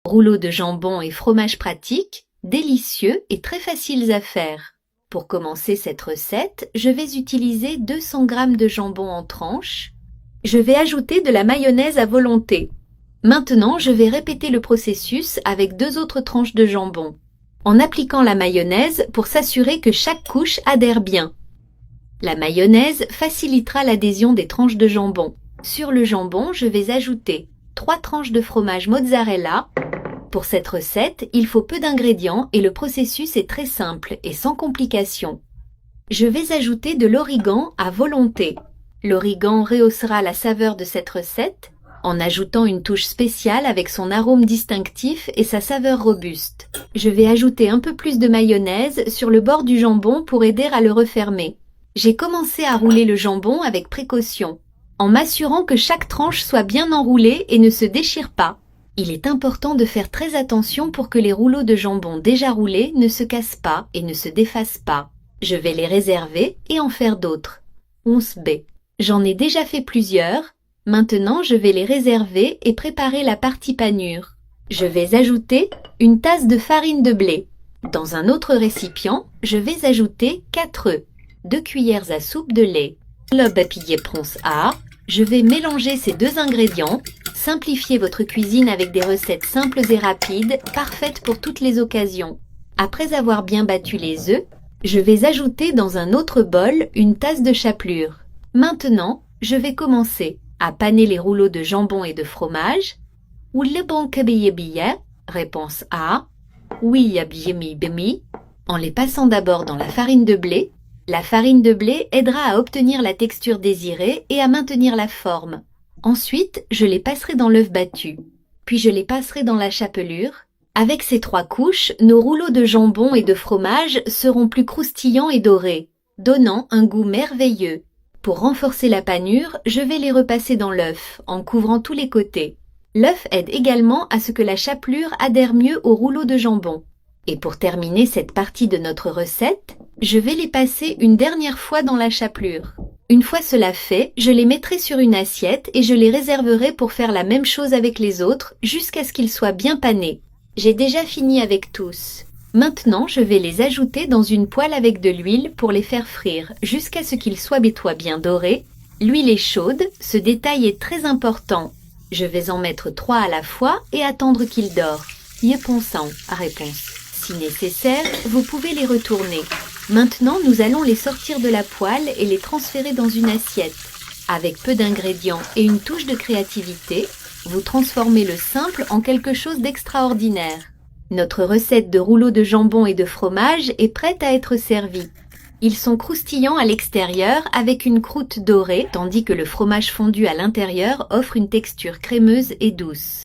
Rouleaux de jambon et fromage pratique, délicieux et très faciles à faire. Pour commencer cette recette, je vais utiliser 200 g de jambon en tranches. Je vais ajouter de la mayonnaise à volonté. Maintenant, je vais répéter le processus avec 2 autres tranches de jambon, en appliquant la mayonnaise pour s'assurer que chaque couche adhère bien. La mayonnaise facilitera l'adhésion des tranches de jambon. Sur le jambon, je vais ajouter 3 tranches de fromage mozzarella. Pour cette recette, il faut peu d'ingrédients et le processus est très simple et sans complications. Je vais ajouter de l'origan à volonté. L'origan rehaussera la saveur de cette recette en ajoutant une touche spéciale avec son arôme distinctif et sa saveur robuste. Je vais ajouter un peu plus de mayonnaise sur le bord du jambon pour aider à le refermer. J'ai commencé à rouler le jambon avec précaution, en m'assurant que chaque tranche soit bien enroulée et ne se déchire pas. Il est important de faire très attention pour que les rouleaux de jambon déjà roulés ne se cassent pas et ne se défassent pas. Je vais les réserver et en faire d'autres. 11b. J'en ai déjà fait plusieurs. Maintenant, je vais les réserver et préparer la partie panure. Je vais ajouter une tasse de farine de blé. Dans un autre récipient, je vais ajouter 4 œufs, 2 cuillères à soupe de lait. Je vais mélanger ces 2 ingrédients. Simplifiez votre cuisine avec des recettes simples et rapides, parfaites pour toutes les occasions. Après avoir bien battu les œufs, je vais ajouter dans un autre bol une tasse de chapelure. Maintenant, je vais commencer à paner les rouleaux de jambon et de fromage. Réponse A. Oui, en les passant d'abord dans la farine de blé. La farine de blé aidera à obtenir la texture désirée et à maintenir la forme. Ensuite, je les passerai dans l'œuf battu. Puis je les passerai dans la chapelure. Avec ces 3 couches, nos rouleaux de jambon et de fromage seront plus croustillants et dorés, donnant un goût merveilleux. Pour renforcer la panure, je vais les repasser dans l'œuf, en couvrant tous les côtés. L'œuf aide également à ce que la chapelure adhère mieux au rouleau de jambon. Et pour terminer cette partie de notre recette, je vais les passer une dernière fois dans la chapelure. Une fois cela fait, je les mettrai sur une assiette et je les réserverai pour faire la même chose avec les autres jusqu'à ce qu'ils soient bien panés. J'ai déjà fini avec tous. Maintenant, je vais les ajouter dans une poêle avec de l'huile pour les faire frire jusqu'à ce qu'ils soient bien dorés. L'huile est chaude, ce détail est très important. Je vais en mettre 3 à la fois et attendre qu'ils dorent. Réponse. Si nécessaire, vous pouvez les retourner. Maintenant, nous allons les sortir de la poêle et les transférer dans une assiette. Avec peu d'ingrédients et une touche de créativité, vous transformez le simple en quelque chose d'extraordinaire. Notre recette de rouleaux de jambon et de fromage est prête à être servie. Ils sont croustillants à l'extérieur avec une croûte dorée, tandis que le fromage fondu à l'intérieur offre une texture crémeuse et douce.